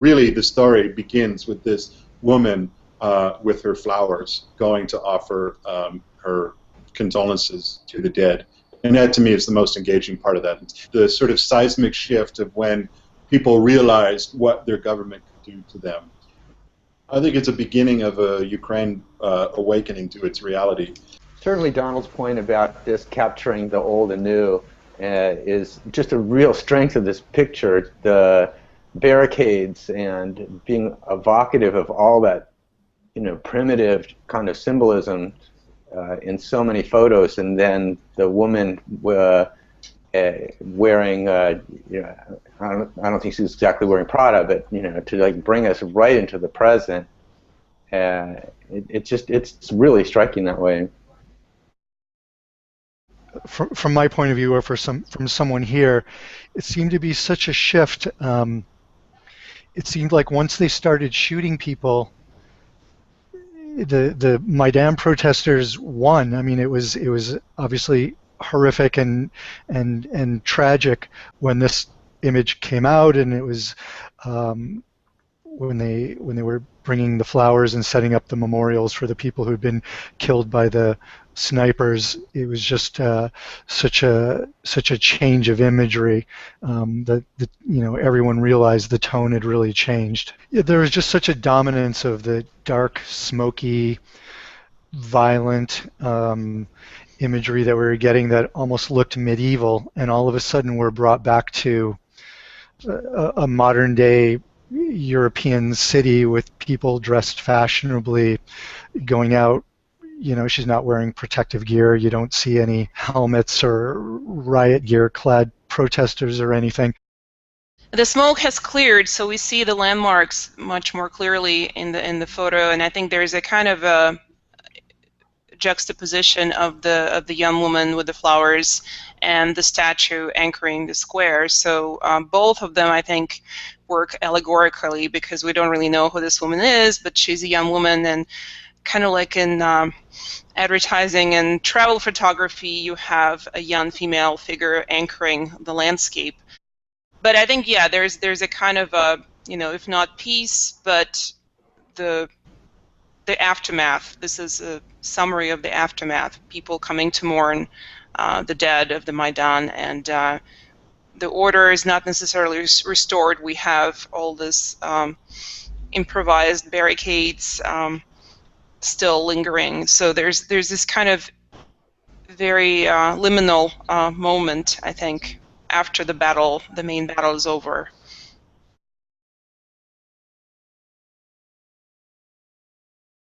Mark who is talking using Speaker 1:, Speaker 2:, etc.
Speaker 1: really the story begins with this woman with her flowers going to offer her condolences to the dead. And that, to me, is the most engaging part of that. It's the sort of seismic shift of when people realized what their government could do to them. I think it's a beginning of a Ukraine awakening to its reality.
Speaker 2: Certainly Donald's point about this capturing the old and new is just a real strength of this picture. The barricades and being evocative of all that, primitive kind of symbolism in so many photos, and then the woman wearing, I don't think she's exactly wearing Prada, but to like bring us right into the present. It's really striking that way.
Speaker 3: From my point of view, or from someone here, it seemed to be such a shift. It seemed like once they started shooting people, the Maidan protesters won. I mean, it was obviously horrific and tragic when this image came out, and it was when they were bringing the flowers and setting up the memorials for the people who'd been killed by the snipers. It was just such a change of imagery that everyone realized the tone had really changed. There was just such a dominance of the dark, smoky, violent imagery that we were getting that almost looked medieval, and all of a sudden we're brought back to a modern day European city with people dressed fashionably going out. She's not wearing protective gear. You don't see any helmets or riot gear clad protesters or anything.
Speaker 4: The smoke has cleared, so we see the landmarks much more clearly in the photo, and I think there's a kind of a juxtaposition of the young woman with the flowers and the statue anchoring the square. So both of them, I think, work allegorically, because we don't really know who this woman is, but she's a young woman, and kind of like in advertising and travel photography, you have a young female figure anchoring the landscape. But I think, yeah, there's a kind of a, if not peace, but the aftermath. This is a summary of the aftermath. People coming to mourn the dead of the Maidan, and the order is not necessarily restored. We have all this improvised barricades still lingering. So there's this kind of very liminal moment, I think, after the battle, the main battle is over.